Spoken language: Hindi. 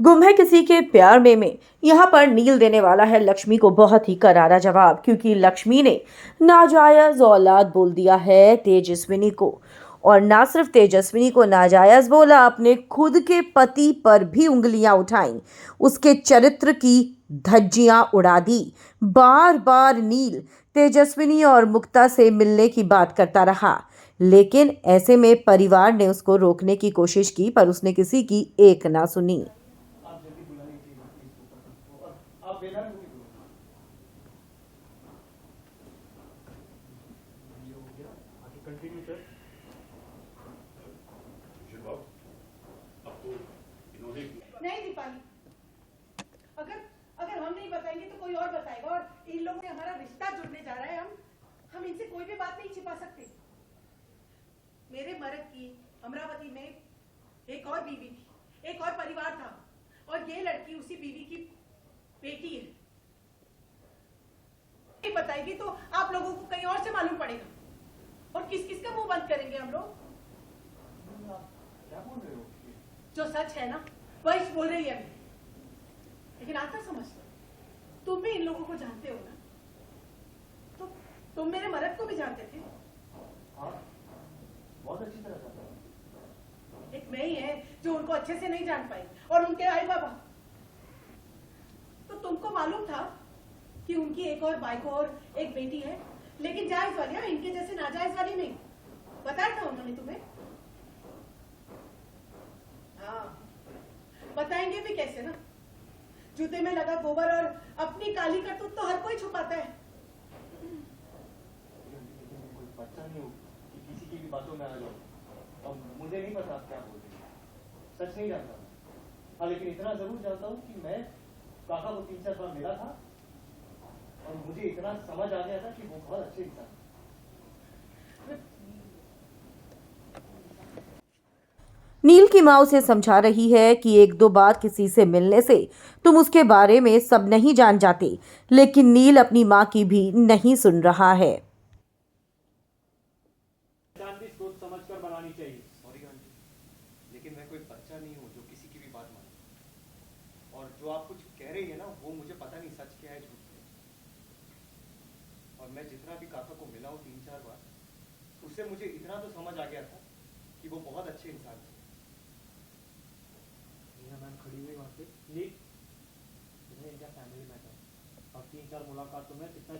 गुम है किसी के प्यार में यहाँ पर नील देने वाला है लक्ष्मी को बहुत ही करारा जवाब, क्योंकि लक्ष्मी ने नाजायज औलाद बोल दिया है तेजस्विनी को। और ना सिर्फ तेजस्विनी को नाजायज बोला, अपने खुद के पति पर भी उंगलियां उठाई, उसके चरित्र की धज्जियां उड़ा दी। बार बार नील तेजस्विनी और मुक्ता से मिलने की बात करता रहा, लेकिन ऐसे में परिवार ने उसको रोकने की कोशिश की, पर उसने किसी की एक ना सुनी। आप जल्दी बुला लीजिए इसको और आप बेकार क्यों नहीं बुला ये हो गया आगे कंटिन्यू सर। अब तो इन्होंने नहीं दीपाली, अगर अगर हम नहीं बताएंगे तो कोई और बताएगा, और इन लोगों से हमारा रिश्ता जुड़ने जा रहा है। हम इनसे कोई भी बात नहीं छिपा सकते। मेरे मर्द की अमरावती में एक और बीवी थी, एक और परिवार था, और ये लड़की उसी बीवी की बेटी है। नहीं बताएगी तो आप लोगों को कहीं और से मालूम पड़ेगा, और किस किस का मुंह बंद करेंगे हम लोग। क्या बोल रहे हो? जो सच है ना वही बोल रही है मैं। लेकिन आता समझ लो, तुम भी इन लोगों को जानते हो ना, तो तुम मेरे मर्द को भी जानते थे। हाँ, बहुत अच्छी तरह जानता हूँ। एक मैं ही है जो उनको अच्छे से नहीं जान पाई, और उनके आई बाबा। तो तुमको मालूम था कि उनकी एक और बाइको और एक बेटी है, लेकिन जायज वाली, हाँ, इनके जैसे नाजायज वाली नहीं। बताया था उन्होंने तुम्हें? हाँ, बताएंगे भी कैसे ना। जूते में लगा गोबर और अपनी काली करतूत तो हर कोई छुपाता है। लेकिन मैं कोई बच्चा नहीं हूँ कि किसी की भी बातों में आ जाऊँ। अब मुझे नहीं पता आप क्या बोल रहे हैं, सच नहीं जानता मैं। हाँ, लेकिन इतना जरूर जानता हूँ कि मैं काका को 3-4 बार मिला था, और मुझे इतना समझ आ गया था कि वो बहुत अच्छे इंसान हैं। नील की माँ उसे समझा रही है कि एक दो बार किसी से मिलने से तुम उसके बारे में सब नहीं जान जाते, लेकिन नील अपनी माँ की भी नहीं सुन रहा है। पहचान भी सोच समझ कर बनानी चाहिए। सॉरी आंटी, लेकिन मैं कोई बच्चा नहीं हूँ जो किसी की भी बात माने। और जो आप कुछ कह रही है ना, वो मुझे पता नहीं सच क्या है झूठ क्या है। और मैं जितना भी काका को मिला हूँ 3-4 बार, उससे मुझे इतना तो समझ आ गया था कि वो बहुत अच्छे इंसान थे। मैम खड़ी हुई वहाँ पे, नील, तुम्हें इनका फैमिली मैटर और 3-4 मुलाकात तुम्हें कितना